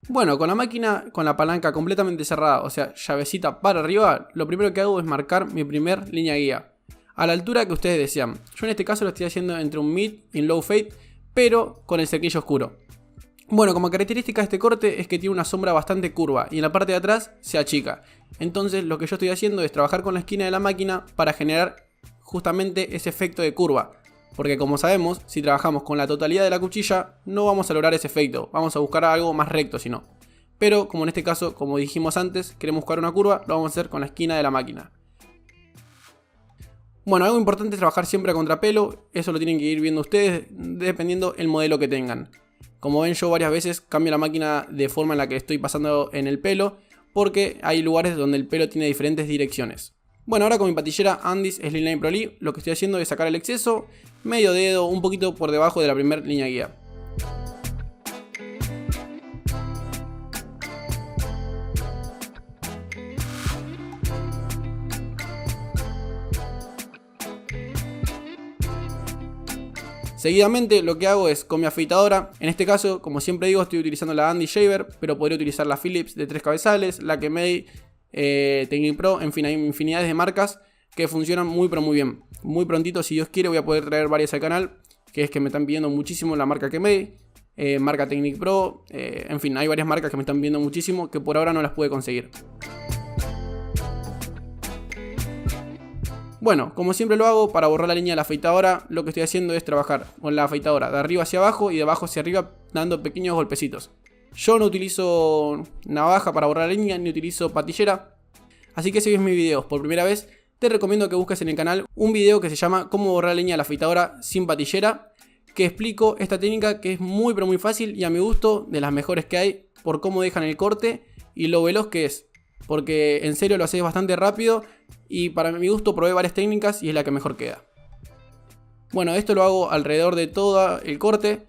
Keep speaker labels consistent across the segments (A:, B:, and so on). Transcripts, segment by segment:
A: Bueno, con la máquina, con la palanca completamente cerrada, o sea, llavecita para arriba, lo primero que hago es marcar mi primer línea guía, a la altura que ustedes desean. Yo en este caso lo estoy haciendo entre un mid y un low fade, pero con el cerquillo oscuro. Bueno, como característica de este corte es que tiene una sombra bastante curva y en la parte de atrás se achica. Entonces lo que yo estoy haciendo es trabajar con la esquina de la máquina para generar justamente ese efecto de curva. Porque como sabemos, si trabajamos con la totalidad de la cuchilla, no vamos a lograr ese efecto, vamos a buscar algo más recto si no. Pero como en este caso, como dijimos antes, queremos buscar una curva, lo vamos a hacer con la esquina de la máquina. Bueno, algo importante es trabajar siempre a contrapelo, eso lo tienen que ir viendo ustedes dependiendo el modelo que tengan. Como ven, yo varias veces cambio la máquina de forma en la que estoy pasando en el pelo, porque hay lugares donde el pelo tiene diferentes direcciones. Bueno, ahora con mi patillera Andis Slimline Pro Li, lo que estoy haciendo es sacar el exceso, medio dedo, un poquito por debajo de la primera línea guía. Seguidamente lo que hago es con mi afeitadora, en este caso como siempre digo estoy utilizando la Andy Shaver, pero podría utilizar la Philips de 3 cabezales, la Kemei, Technic Pro, en fin hay infinidades de marcas que funcionan muy pero muy bien. Muy prontito si Dios quiere voy a poder traer varias al canal, que es que me están pidiendo muchísimo la marca Kemei, marca Technic Pro, en fin hay varias marcas que me están pidiendo muchísimo que por ahora no las pude conseguir. Bueno, como siempre lo hago, para borrar la línea de la afeitadora, lo que estoy haciendo es trabajar con la afeitadora de arriba hacia abajo y de abajo hacia arriba dando pequeños golpecitos. Yo no utilizo navaja para borrar la línea, ni utilizo patillera. Así que si ves mis videos por primera vez, te recomiendo que busques en el canal un video que se llama Cómo borrar la línea de la afeitadora sin patillera, que explico esta técnica que es muy pero muy fácil y a mi gusto de las mejores que hay por cómo dejan el corte y lo veloz que es. Porque en serio lo haces bastante rápido y para mi gusto probé varias técnicas y es la que mejor queda. Bueno, esto lo hago alrededor de todo el corte,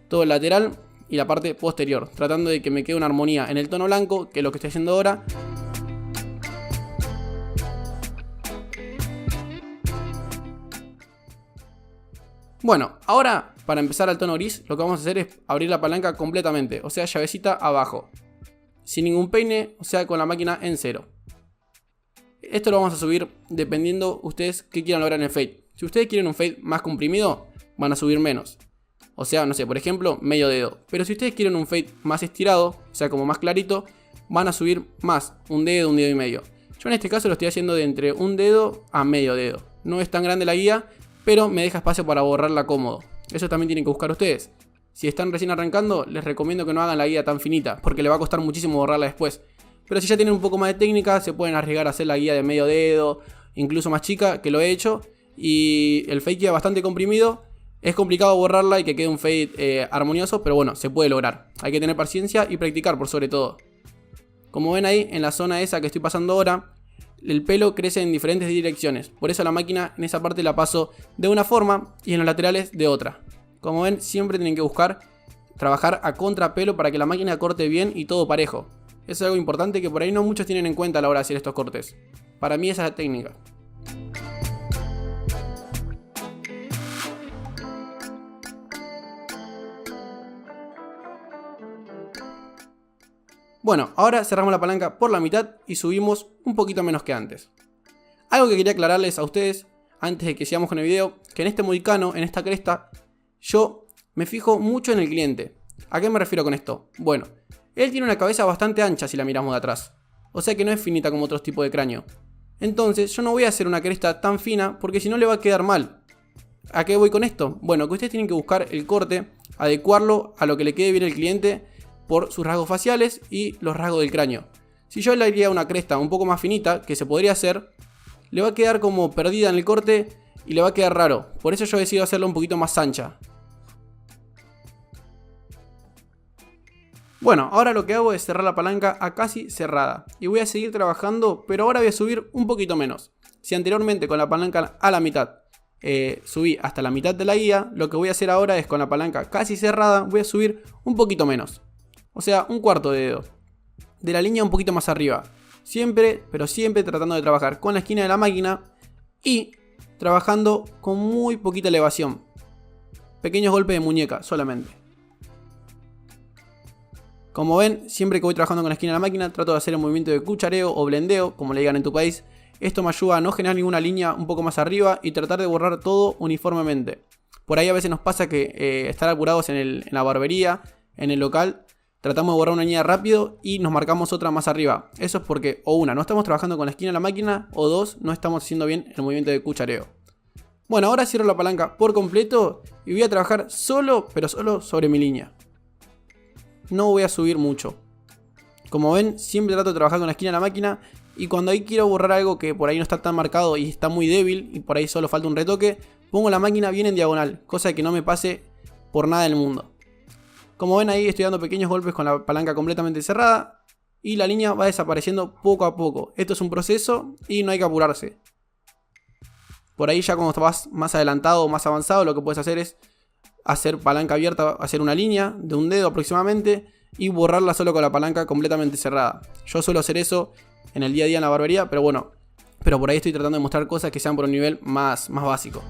A: todo el lateral y la parte posterior, tratando de que me quede una armonía en el tono blanco, que es lo que estoy haciendo ahora. Bueno, ahora para empezar al tono gris lo que vamos a hacer es abrir la palanca completamente, o sea llavecita abajo. Sin ningún peine, o sea con la máquina en cero. Esto lo vamos a subir dependiendo ustedes qué quieran lograr en el fade. Si ustedes quieren un fade más comprimido, van a subir menos. O sea, no sé, por ejemplo, medio dedo. Pero si ustedes quieren un fade más estirado, o sea como más clarito, van a subir más, un dedo y medio. Yo en este caso lo estoy haciendo de entre un dedo a medio dedo. No es tan grande la guía, pero me deja espacio para borrarla cómodo. Eso también tienen que buscar ustedes. Si están recién arrancando, les recomiendo que no hagan la guía tan finita, porque les va a costar muchísimo borrarla después. Pero si ya tienen un poco más de técnica, se pueden arriesgar a hacer la guía de medio dedo, incluso más chica, que lo he hecho. Y el fade queda bastante comprimido. Es complicado borrarla y que quede un fade armonioso, pero bueno, se puede lograr. Hay que tener paciencia y practicar por sobre todo. Como ven ahí, en la zona esa que estoy pasando ahora, el pelo crece en diferentes direcciones. Por eso la máquina en esa parte la paso de una forma y en los laterales de otra. Como ven, siempre tienen que buscar trabajar a contrapelo para que la máquina corte bien y todo parejo. Eso es algo importante que por ahí no muchos tienen en cuenta a la hora de hacer estos cortes. Para mí esa es la técnica. Bueno, ahora cerramos la palanca por la mitad y subimos un poquito menos que antes. Algo que quería aclararles a ustedes antes de que sigamos con el video, que en este mohicano, en esta cresta, yo me fijo mucho en el cliente. ¿A qué me refiero con esto? Bueno, él tiene una cabeza bastante ancha si la miramos de atrás. O sea que no es finita como otros tipos de cráneo. Entonces yo no voy a hacer una cresta tan fina porque si no le va a quedar mal. ¿A qué voy con esto? Bueno, que ustedes tienen que buscar el corte, adecuarlo a lo que le quede bien al cliente por sus rasgos faciales y los rasgos del cráneo. Si yo le haría una cresta un poco más finita, que se podría hacer, le va a quedar como perdida en el corte y le va a quedar raro. Por eso yo decido hacerlo un poquito más ancha. Bueno, ahora lo que hago es cerrar la palanca a casi cerrada. Y voy a seguir trabajando, pero ahora voy a subir un poquito menos. Si anteriormente con la palanca a la mitad subí hasta la mitad de la guía, lo que voy a hacer ahora es con la palanca casi cerrada, voy a subir un poquito menos. O sea, un cuarto de dedo. De la línea un poquito más arriba. Siempre, pero siempre tratando de trabajar con la esquina de la máquina y trabajando con muy poquita elevación. Pequeños golpes de muñeca solamente. Como ven, siempre que voy trabajando con la esquina de la máquina, trato de hacer el movimiento de cuchareo o blendeo, como le digan en tu país. Esto me ayuda a no generar ninguna línea un poco más arriba y tratar de borrar todo uniformemente. Por ahí a veces nos pasa que estar apurados en la barbería, en el local, tratamos de borrar una línea rápido y nos marcamos otra más arriba. Eso es porque, o una, no estamos trabajando con la esquina de la máquina, o dos, no estamos haciendo bien el movimiento de cuchareo. Bueno, ahora cierro la palanca por completo y voy a trabajar solo, pero solo sobre mi línea. No voy a subir mucho. Como ven, siempre trato de trabajar con la esquina de la máquina y cuando ahí quiero borrar algo que por ahí no está tan marcado y está muy débil y por ahí solo falta un retoque, pongo la máquina bien en diagonal, cosa que no me pase por nada del mundo. Como ven ahí estoy dando pequeños golpes con la palanca completamente cerrada y la línea va desapareciendo poco a poco. Esto es un proceso y no hay que apurarse. Por ahí ya cuando vas más adelantado o más avanzado, lo que puedes hacer es hacer palanca abierta, hacer una línea de un dedo aproximadamente y borrarla solo con la palanca completamente cerrada. Yo suelo hacer eso en el día a día en la barbería, pero bueno, por ahí estoy tratando de mostrar cosas que sean por un nivel más básico.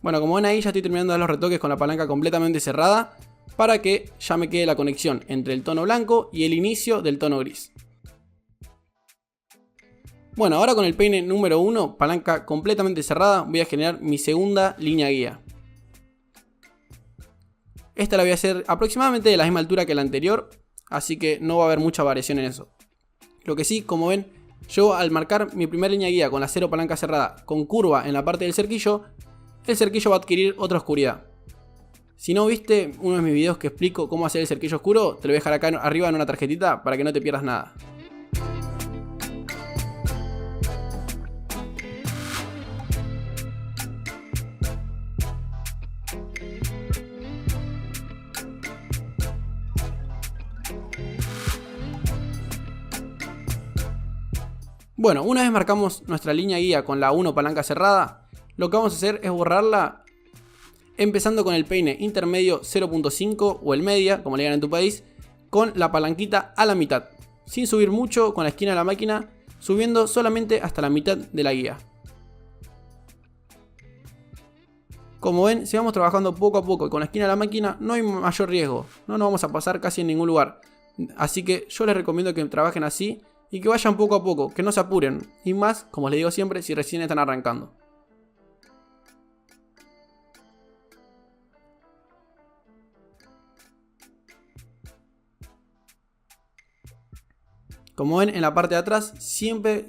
A: Bueno, como ven ahí ya estoy terminando de dar los retoques con la palanca completamente cerrada para que ya me quede la conexión entre el tono blanco y el inicio del tono gris. Bueno, ahora con el peine número 1, palanca completamente cerrada, voy a generar mi segunda línea guía. Esta la voy a hacer aproximadamente de la misma altura que la anterior, así que no va a haber mucha variación en eso. Lo que sí, como ven, yo al marcar mi primera línea guía con la 0 palanca cerrada con curva en la parte del cerquillo, el cerquillo va a adquirir otra oscuridad. Si no viste uno de mis videos que explico cómo hacer el cerquillo oscuro, te lo voy a dejar acá arriba en una tarjetita para que no te pierdas nada. Bueno, una vez marcamos nuestra línea guía con la 1 palanca cerrada, lo que vamos a hacer es borrarla empezando con el peine intermedio 0.5 o el media, como le digan en tu país, con la palanquita a la mitad, sin subir mucho con la esquina de la máquina, subiendo solamente hasta la mitad de la guía. Como ven, si vamos trabajando poco a poco y con la esquina de la máquina no hay mayor riesgo, no nos vamos a pasar casi en ningún lugar. Así que yo les recomiendo que trabajen así y que vayan poco a poco, que no se apuren, y más, como les digo siempre, si recién están arrancando. Como ven en la parte de atrás, siempre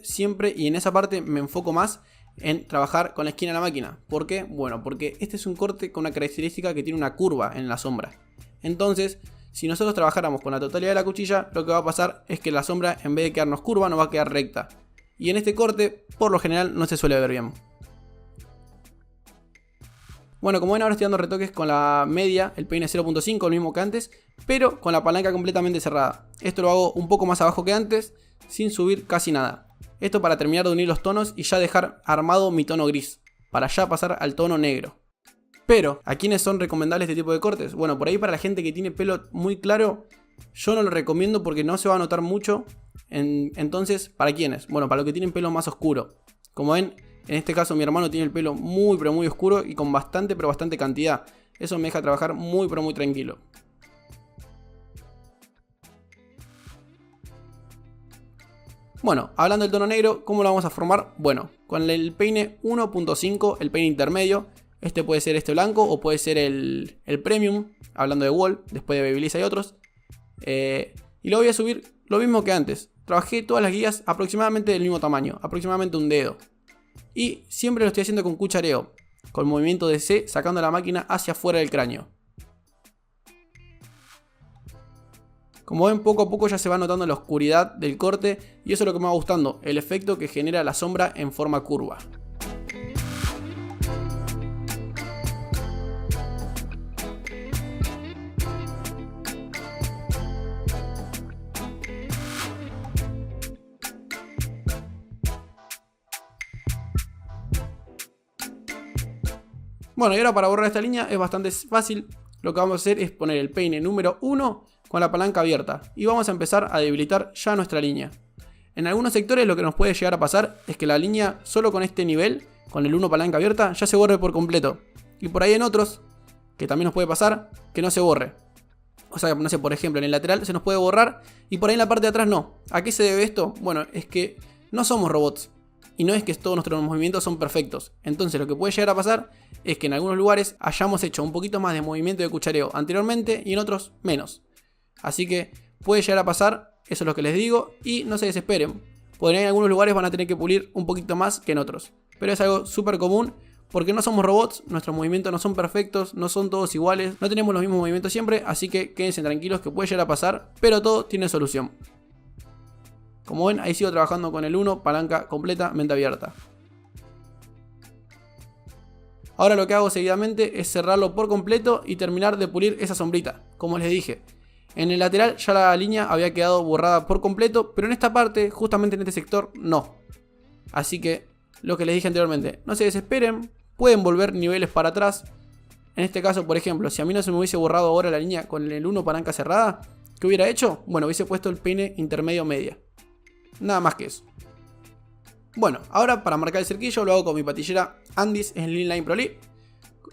A: y en esa parte me enfoco más en trabajar con la esquina de la máquina. ¿Por qué? Bueno, porque este es un corte con una característica que tiene una curva en la sombra. Entonces, si nosotros trabajáramos con la totalidad de la cuchilla, lo que va a pasar es que la sombra, en vez de quedarnos curva, nos va a quedar recta. Y en este corte, por lo general, no se suele ver bien. Bueno, como ven, ahora estoy dando retoques con la media, el peine 0.5, lo mismo que antes, pero con la palanca completamente cerrada. Esto lo hago un poco más abajo que antes, sin subir casi nada. Esto para terminar de unir los tonos y ya dejar armado mi tono gris, para ya pasar al tono negro. Pero, ¿a quiénes son recomendables este tipo de cortes? Bueno, por ahí para la gente que tiene pelo muy claro, yo no lo recomiendo porque no se va a notar mucho. Entonces, ¿para quiénes? Bueno, para los que tienen pelo más oscuro. Como ven, en este caso mi hermano tiene el pelo muy pero muy oscuro y con bastante cantidad. Eso me deja trabajar muy pero muy tranquilo. Bueno, hablando del tono negro, ¿cómo lo vamos a formar? Bueno, con el peine 1.5, el peine intermedio. Este puede ser este blanco o puede ser el premium, hablando de Wall, después de Babyliss hay otros. Y lo voy a subir lo mismo que antes. Trabajé todas las guías aproximadamente del mismo tamaño, aproximadamente un dedo. Y siempre lo estoy haciendo con cuchareo, con movimiento de C, sacando la máquina hacia afuera del cráneo. Como ven, poco a poco ya se va notando la oscuridad del corte y eso es lo que me va gustando, el efecto que genera la sombra en forma curva. Bueno, y ahora para borrar esta línea es bastante fácil. Lo que vamos a hacer es poner el peine número 1 con la palanca abierta. Y vamos a empezar a debilitar ya nuestra línea. En algunos sectores lo que nos puede llegar a pasar es que la línea solo con este nivel, con el 1 palanca abierta, ya se borre por completo. Y por ahí en otros, que también nos puede pasar, que no se borre. O sea, no sé, por ejemplo, en el lateral se nos puede borrar y por ahí en la parte de atrás no. ¿A qué se debe esto? Bueno, es que no somos robots. Y no es que todos nuestros movimientos son perfectos. Entonces lo que puede llegar a pasar es que en algunos lugares hayamos hecho un poquito más de movimiento de cuchareo anteriormente y en otros menos. Así que puede llegar a pasar, eso es lo que les digo, y no se desesperen. Porque en algunos lugares van a tener que pulir un poquito más que en otros. Pero es algo súper común porque no somos robots, nuestros movimientos no son perfectos, no son todos iguales, no tenemos los mismos movimientos siempre, así que quédense tranquilos que puede llegar a pasar, pero todo tiene solución. Como ven, ahí sigo trabajando con el 1, palanca completamente abierta. Ahora lo que hago seguidamente es cerrarlo por completo y terminar de pulir esa sombrita, como les dije. En el lateral ya la línea había quedado borrada por completo, pero en esta parte, justamente en este sector, no. Así que, lo que les dije anteriormente, no se desesperen, pueden volver niveles para atrás. En este caso, por ejemplo, si a mí no se me hubiese borrado ahora la línea con el 1 palanca cerrada, ¿qué hubiera hecho? Bueno, hubiese puesto el peine intermedio media. Nada más que eso. Bueno, ahora para marcar el cerquillo lo hago con mi patillera Andis Slim Line Pro Lead.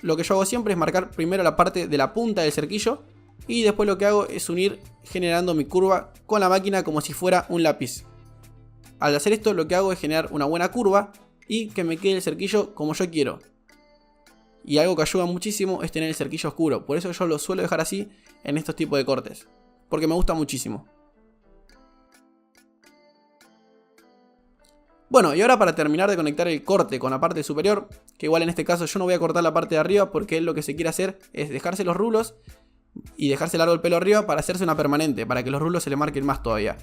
A: Lo que yo hago siempre es marcar primero la parte de la punta del cerquillo y después lo que hago es unir generando mi curva con la máquina como si fuera un lápiz. Al hacer esto lo que hago es generar una buena curva y que me quede el cerquillo como yo quiero. Y algo que ayuda muchísimo es tener el cerquillo oscuro, por eso yo lo suelo dejar así en estos tipos de cortes, porque me gusta muchísimo. Bueno, y ahora para terminar de conectar el corte con la parte superior, que igual en este caso yo no voy a cortar la parte de arriba porque él lo que se quiere hacer es dejarse los rulos y dejarse largo el pelo arriba para hacerse una permanente, para que los rulos se le marquen más todavía.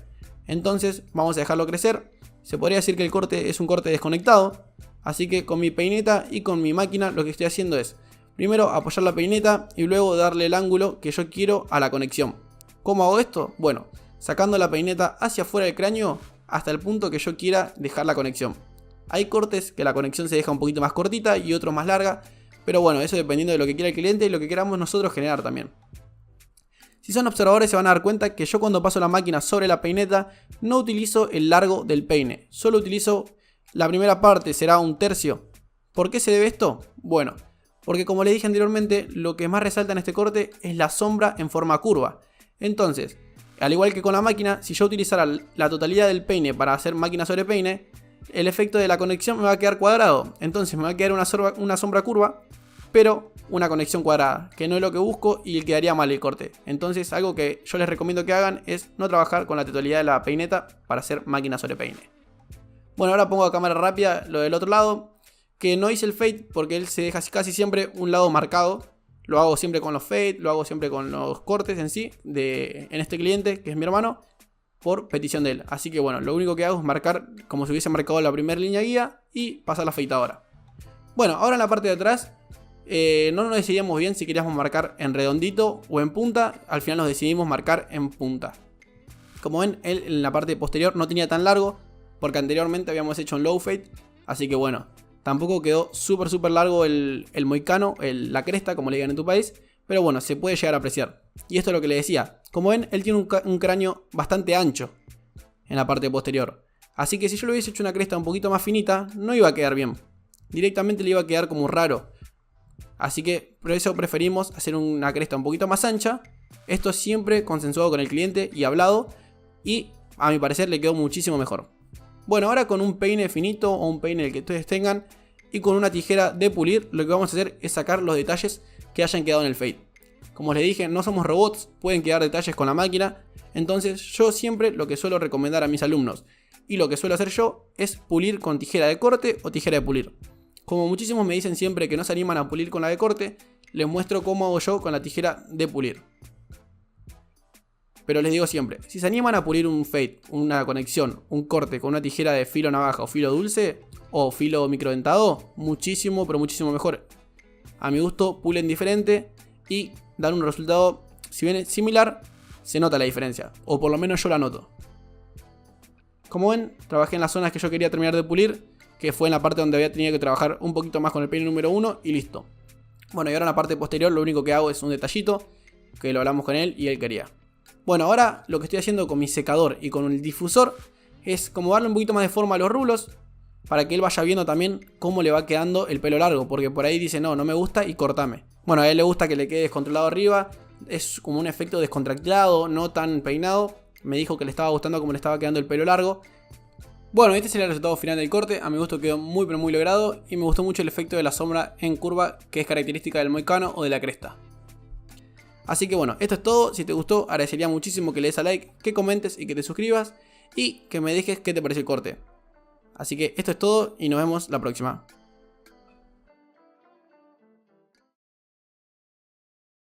A: Entonces vamos a dejarlo crecer. Se podría decir que el corte es un corte desconectado, así que con mi peineta y con mi máquina lo que estoy haciendo es primero apoyar la peineta y luego darle el ángulo que yo quiero a la conexión. ¿Cómo hago esto? Bueno, sacando la peineta hacia afuera del cráneo hasta el punto que yo quiera dejar la conexión. Hay cortes que la conexión se deja un poquito más cortita y otros más larga, pero bueno, eso dependiendo de lo que quiera el cliente y lo que queramos nosotros generar también. Si son observadores se van a dar cuenta que yo cuando paso la máquina sobre la peineta no utilizo el largo del peine, solo utilizo la primera parte, será un tercio. ¿Por qué se debe esto? Bueno, porque como les dije anteriormente, lo que más resalta en este corte es la sombra en forma curva. Entonces, al igual que con la máquina, si yo utilizara la totalidad del peine para hacer máquina sobre peine, el efecto de la conexión me va a quedar cuadrado. Entonces me va a quedar una sombra curva, pero una conexión cuadrada, que no es lo que busco y quedaría mal el corte. Entonces algo que yo les recomiendo que hagan es no trabajar con la totalidad de la peineta para hacer máquina sobre peine. Bueno, ahora pongo a cámara rápida lo del otro lado, que no hice el fade porque él se deja casi siempre un lado marcado. Lo hago siempre con los fade, lo hago siempre con los cortes en sí, en este cliente que es mi hermano, por petición de él. Así que bueno, lo único que hago es marcar como si hubiese marcado la primera línea guía y pasar la afeitadora. Bueno, ahora en la parte de atrás no nos decidíamos bien si queríamos marcar en redondito o en punta. Al final nos decidimos marcar en punta. Como ven, él en la parte posterior no tenía tan largo porque anteriormente habíamos hecho un low fade. Así que bueno, tampoco quedó súper largo el moicano, la cresta, como le digan en tu país. Pero bueno, se puede llegar a apreciar. Y esto es lo que le decía. Como ven, él tiene un cráneo bastante ancho en la parte posterior. Así que si yo le hubiese hecho una cresta un poquito más finita, no iba a quedar bien. Directamente le iba a quedar como raro. Así que por eso preferimos hacer una cresta un poquito más ancha. Esto siempre consensuado con el cliente y hablado. Y a mi parecer le quedó muchísimo mejor. Bueno, ahora con un peine finito o un peine el que ustedes tengan y con una tijera de pulir, lo que vamos a hacer es sacar los detalles que hayan quedado en el fade. Como les dije, no somos robots, pueden quedar detalles con la máquina. Entonces yo siempre lo que suelo recomendar a mis alumnos y lo que suelo hacer yo es pulir con tijera de corte o tijera de pulir. Como muchísimos me dicen siempre que no se animan a pulir con la de corte, les muestro cómo hago yo con la tijera de pulir. Pero les digo siempre, si se animan a pulir un fade, una conexión, un corte con una tijera de filo navaja o filo dulce o filo microdentado, muchísimo pero muchísimo mejor. A mi gusto pulen diferente y dan un resultado, si bien es similar, se nota la diferencia, o por lo menos yo la noto. Como ven, trabajé en las zonas que yo quería terminar de pulir, que fue en la parte donde había tenido que trabajar un poquito más con el peine número 1 y listo. Bueno, y ahora en la parte posterior lo único que hago es un detallito, que lo hablamos con él y él quería. Bueno, ahora lo que estoy haciendo con mi secador y con el difusor es como darle un poquito más de forma a los rulos, para que él vaya viendo también cómo le va quedando el pelo largo, porque por ahí dice no me gusta y cortame. Bueno, a él le gusta que le quede descontrolado arriba. Es como un efecto descontracturado, no tan peinado. Me dijo que le estaba gustando como le estaba quedando el pelo largo. Bueno, este sería el resultado final del corte. A mi gusto quedó muy pero muy logrado. Y me gustó mucho el efecto de la sombra en curva, que es característica del moicano o de la cresta. Así que bueno, esto es todo. Si te gustó, agradecería muchísimo que le des a like, que comentes y que te suscribas. Y que me dejes qué te pareció el corte. Así que esto es todo y nos vemos la próxima.